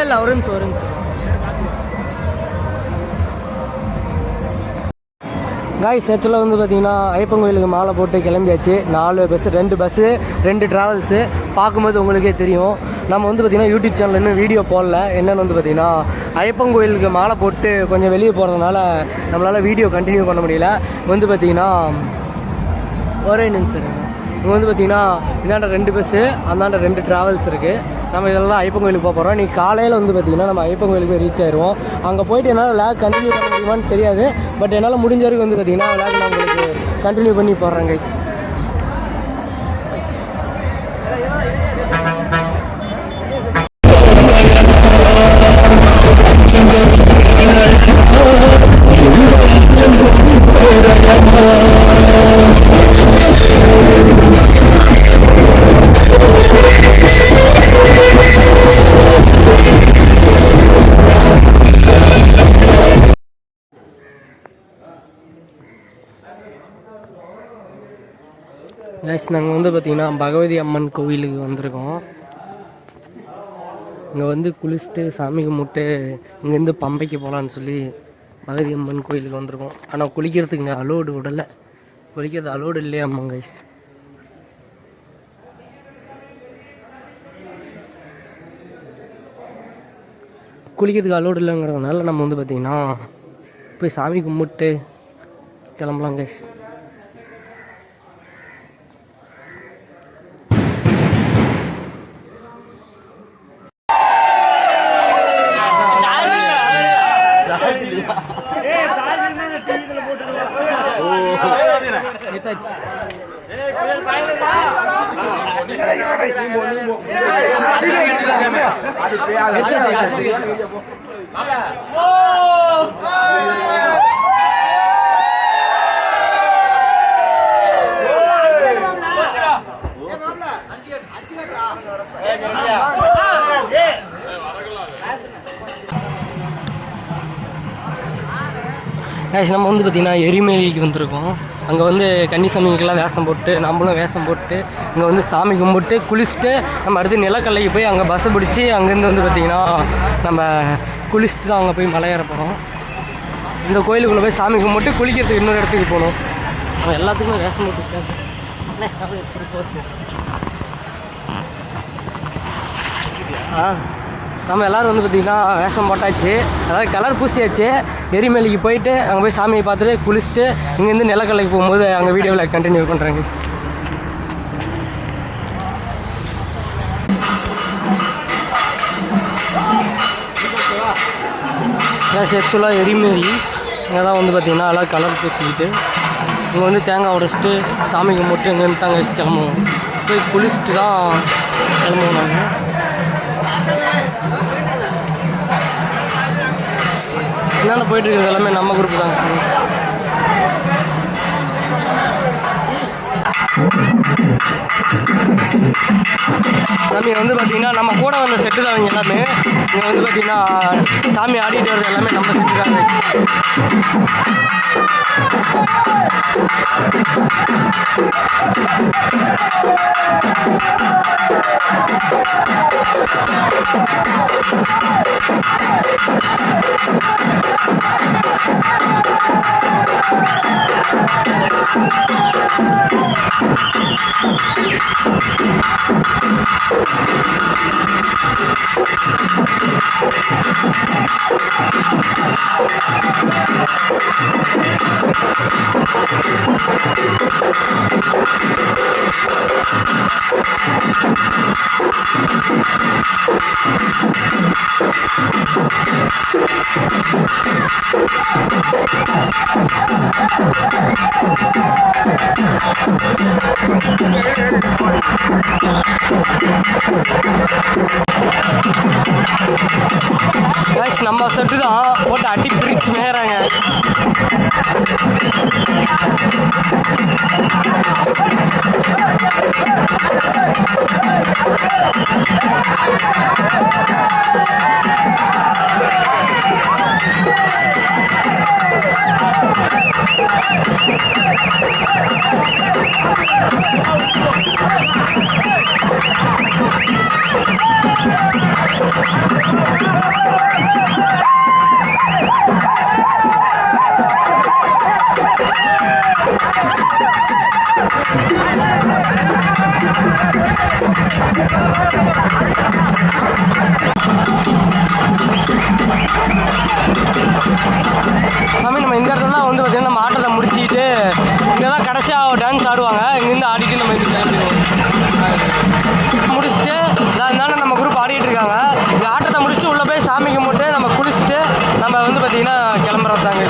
இல்லை ஒரு நிமிஷம் காய்ஸ். ஆக்சுவலாக வந்து பார்த்திங்கன்னா ஐயப்பன் கோயிலுக்கு மாலை போட்டு கிளம்பியாச்சு. 4 பஸ்ஸு, 2 பஸ்ஸு 2 ட்ராவல்ஸு. பார்க்கும்போது உங்களுக்கே தெரியும். நம்ம வந்து பார்த்திங்கன்னா யூடியூப் சேனலில் இன்னும் வீடியோ போடல. என்னென்னு வந்து பார்த்திங்கன்னா ஐயப்பன் கோயிலுக்கு மாலை போட்டு கொஞ்சம் வெளியே போகிறதுனால நம்மளால் வீடியோ கண்டினியூ பண்ண முடியல. வந்து பார்த்திங்கன்னா ஒரே நிமிஷம். இங்கே வந்து பார்த்திங்கன்னா இந்தாண்ட 2 பஸ்ஸு, அந்தாண்ட 2 ட்ராவல்ஸ் இருக்குது. நம்ம இதெல்லாம் ஐயப்பன் கோயிலுக்கு போக போகிறோம். இன்றைக்கி காலையில் வந்து பார்த்திங்கன்னா நம்ம ஐயப்பன் கோயிலுக்கு ரீச் ஆயிடுவோம். அங்கே போய்ட்டு என்னால் விளாக் கண்டினியூ பண்ண முடியுமான்னு தெரியாது. பட் என்னால் முடிஞ்ச வரைக்கும் வந்து பார்த்திங்கன்னா விளாக் நான் உங்களுக்கு கண்டினியூ பண்ணி போடுறேன் கைஸ். நாங்கள் வந்து பார்த்திங்கன்னா பகவதி அம்மன் கோவிலுக்கு வந்திருக்கோம். இங்கே வந்து குளிச்சுட்டு சாமி கும்பிட்டு இங்கேருந்து பம்பைக்கு போகலான்னு சொல்லி பகவதி அம்மன் கோயிலுக்கு வந்திருக்கோம். ஆனால் குளிக்கிறதுக்கு இங்கே அலோடு விடலை. குளிக்கிறது அலோடு இல்லையா அம்மா கைஸ். குளிக்கிறதுக்கு அலோடு இல்லைங்கிறதுனால நம்ம வந்து பார்த்திங்கன்னா போய் சாமி கும்பிட்டு கிளம்பலாம் கைஸ். நம்ம வந்து பார்த்திங்கன்னா எரிமேலிக்கு வந்திருக்கோம். அங்கே வந்து கன்னிசாமிக்கெல்லாம் வேஷம் போட்டு நம்மளும் வேஷம் போட்டு இங்கே வந்து சாமி கும்பிட்டு குளிச்சுட்டு நம்ம அடுத்து நிலக்கல்லைக்கு போய் அங்கே பஸ்ஸை பிடிச்சி அங்கேருந்து வந்து பார்த்திங்கன்னா நம்ம குளிச்சுட்டு தான் அங்கே போய் மலை ஏற போகிறோம். இந்த கோயிலுக்குள்ளே போய் சாமி கும்பிட்டு குளிக்கிறதுக்கு இன்னொரு இடத்துக்கு போகணும். நம்ம எல்லாத்துக்குமே வேஷம் போட்டுருக்கேன். நம்ம எல்லோரும் வந்து பார்த்திங்கன்னா வேஷம் போட்டாச்சு, அதாவது கலர் பூசியாச்சு. எரிமலைக்கு போயிட்டு அங்கே போய் சாமியை பார்த்துட்டு குளிச்சுட்டு இங்கேருந்து நிலக்கல்லைக்கு போகும்போது அங்கே வீடியோவில் கண்டினியூ பண்ணுறேங்க. ஆக்சுவலாக எரிமேலி இங்கே தான் வந்து பார்த்திங்கன்னா எல்லாம் கலர் பூசிக்கிட்டு இங்கே வந்து தேங்காய் உடைச்சிட்டு சாமி கும்பிட்டு இங்கேருந்து தாங்க வச்சு கிளம்புவோம். போய் குளிச்சுட்டு தான் கிளம்புவோம். நாங்கள் என்னென்ன போயிட்டுருக்குது எல்லாமே நம்ம குரூப் தாங்க சாமி. சாமி வந்து பார்த்திங்கன்னா நம்ம கூட வந்த செட்டு தான் எல்லாமே. இங்கே வந்து பார்த்திங்கன்னா சாமி ஆடிட்டு வர்றது எல்லாமே நம்ம செட்டு தாங்க. நம்ம செட்டு தான் போட்டு அடி பிரிச்சு மேறாங்க. சாமி நம்ம இந்த இடத்துல தான் வந்து பார்த்தீங்கன்னா நம்ம ஆட்டத்தை முடிச்சுட்டு இங்கே தான் கடைசியாக டான்ஸ் ஆடுவாங்க. இங்கேருந்து ஆடிட்டு நம்ம இது கிளம்பிடுவோம். முடிச்சுட்டு இருந்தாலும் நம்ம குரூப் ஆடிட்டு இருக்காங்க. இந்த ஆட்டத்தை முடிச்சுட்டு உள்ளே போய் சாமி கும்பிட்டு நம்ம குளிச்சுட்டு நம்ம வந்து பார்த்தீங்கன்னா கிளம்புறது தாங்க.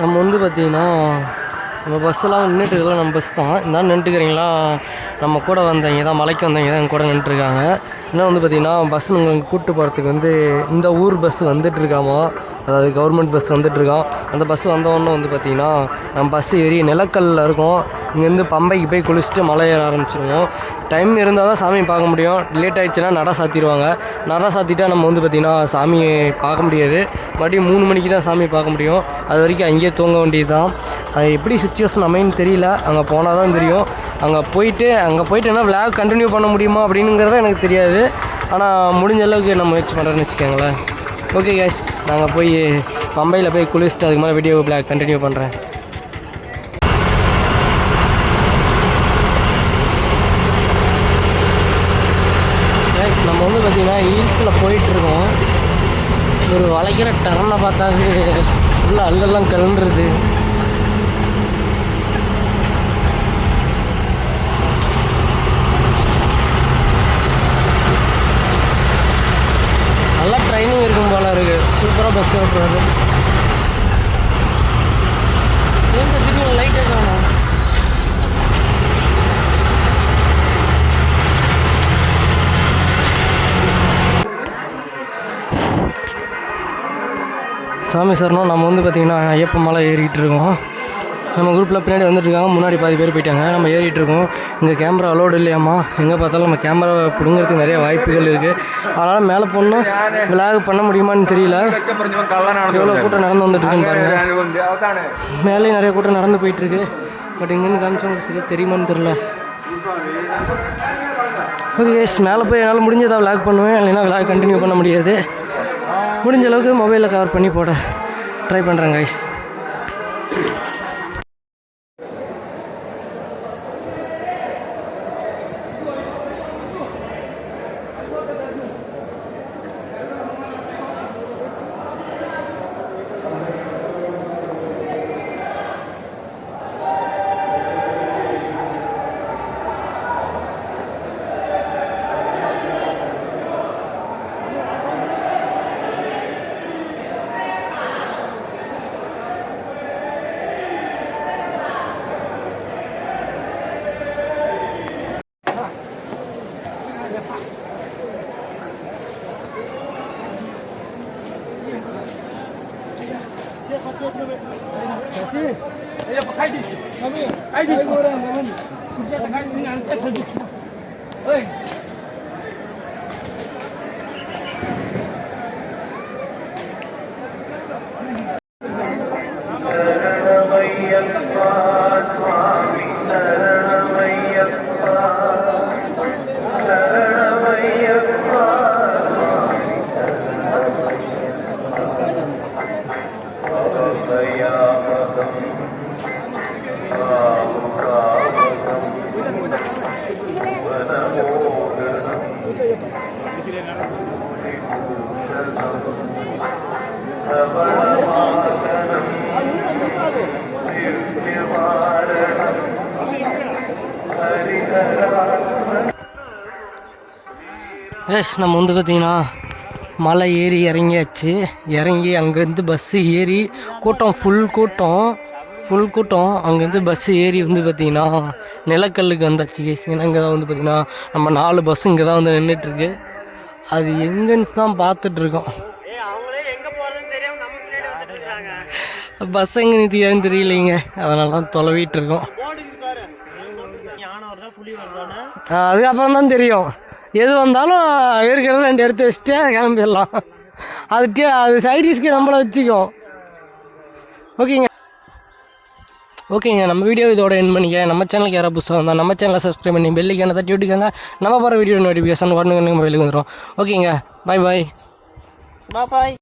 நம்ம வந்து பார்த்திங்கன்னா நம்ம பஸ்ஸெல்லாம் நின்றுட்டுருக்கலாம். நம்ம பஸ் தான் இந்த நின்றுட்டுக்கிறீங்களா, நம்ம கூட வந்தவங்க தான், மலைக்கு வந்தவங்க தான் எங்கள் கூட நின்றுட்டுருக்காங்க. இன்னும் வந்து பார்த்திங்கன்னா பஸ் உங்களுக்கு கூப்பிட்டு போகிறதுக்கு வந்து இந்த ஊர் பஸ் வந்துட்டுருக்காமா, அதாவது கவர்மெண்ட் பஸ் வந்துட்டுருக்கோம். அந்த பஸ் வந்தவொன்னே வந்து பார்த்திங்கன்னா நம்ம பஸ் ஏறி நிலக்கல்லில் இருக்கும். இங்கேருந்து பம்பைக்கு போய் குளிச்சுட்டு மலை ஏற ஆரம்பிச்சிருவோம். டைம் இருந்தால் தான் சாமி பார்க்க முடியும். லேட் ஆகிடுச்சுன்னா நட சாத்திடுவாங்க. நட சாத்திட்டா நம்ம வந்து பார்த்திங்கன்னா சாமியை பார்க்க முடியாது. மறுபடியும் 3 மணிக்கு தான் சாமி பார்க்க முடியும். அது வரைக்கும் அங்கேயே தூங்க வேண்டியது தான். அது எப்படி சுச்சுவேஷன் அமைன்னு தெரியல. அங்கே போனால் தான் தெரியும். அங்கே போயிட்டு என்ன விளாக் கண்டினியூ பண்ண முடியுமா அப்படிங்கிறத எனக்கு தெரியாது. ஆனால் முடிஞ்ச அளவுக்கு நான் முயற்சி பண்ணுறேன்னு வச்சுக்கோங்களேன். ஓகே கைஸ், நாங்கள் போய் பம்பையில் போய் குளிச்சுட்டு அதுக்கு மேலே வீடியோ விளாக் கண்டினியூ பண்ணுறேன். நம்ம வந்து பார்த்திங்கன்னா ஹீல்ஸில் போயிட்டுருக்கோம். ஒரு வளைக்கிற டர்னை பார்த்தாது உள்ள அல்லெல்லாம் கிளம்புறது. நல்லா ட்ரைனிங் இருக்கும் போல இருக்குது. சூப்பராக பஸ் ஓட்டுறது. திடீர்னு லைட்டே காணும். சாமி சரணம். நம்ம வந்து பார்த்திங்கன்னா ஐயப்ப மலை ஏறிக்கிட்டு இருக்கோம். நம்ம குரூப்பில் பின்னாடி வந்துட்டுருக்காங்க, முன்னாடி பாதி பேர் போயிட்டாங்க. நம்ம ஏறிட்டு இருக்கோம். இங்கே கேமரா அலோடு இல்லையாம்மா. எங்கே பார்த்தாலும் நம்ம கேமரா பிடுங்கிறதுக்கு நிறைய வாய்ப்புகள் இருக்குது. அதனால் மேலே போனால் விளாக் பண்ண முடியுமான்னு தெரியல. எவ்வளோ கூட்டம் நடந்து வந்துட்டுருக்குன்னு பாருங்கள். மேலேயும் நிறைய கூட்டம் நடந்து போயிட்டுருக்கு. பட் இங்கேருந்து காமிச்சவங்க சரியாக தெரியுமான்னு தெரில. ஓகே, மேலே போய் என்னால் முடிஞ்சதாக விளாக் பண்ணுவேன், இல்லைன்னா விளாக் கண்டினியூ பண்ண முடியாது. முடிஞ்ச அளவுக்கு மொபைலில் கவர் பண்ணி போட ட்ரை பண்ணுறேன் கைஸ். நம்ம வந்து பார்த்திங்கன்னா மலை ஏறி இறங்கியாச்சு. இறங்கி அங்கேருந்து பஸ்ஸு ஏறி கூட்டம் ஃபுல் கூட்டம் அங்கேருந்து பஸ்ஸு ஏறி வந்து பார்த்திங்கன்னா நிலக்கல்லுக்கு வந்தாச்சு கேஸ். ஏன்னா இங்கே தான் வந்து பார்த்திங்கன்னா நம்ம 4 பஸ்ஸு இங்கே தான் வந்து நின்றுட்டுருக்கு. அது எங்கன்னு தான் பார்த்துட்ருக்கோம். பஸ் எங்கே நிறுத்தியான்னு தெரியலைங்க, அதனால தான் தொலைவிட்டு இருக்கோம். அதுக்கப்புறம் தான் தெரியும். எது வந்தாலும் இருக்கிறத 2 எடுத்து வச்சுட்டு கிளம்பிடலாம். அது சைடிஷ்க்கு நம்மளை வச்சுக்கோம். ஓகேங்க நம்ம வீடியோ இதோட எண்ட் பண்ணிக்க. நம்ம சேனலுக்கு யாராவது புதுசாக வந்தால் நம்ம சேனலை சப்ஸ்கிரைப் பண்ணி பெல்லைக்கான தட்டி விட்டுக்கோங்க. நம்ம போகிற வீடியோ நோட்டிஃபிகேஷன் உடனே மொபைலுக்கு வந்துடும். ஓகேங்க, பாய்.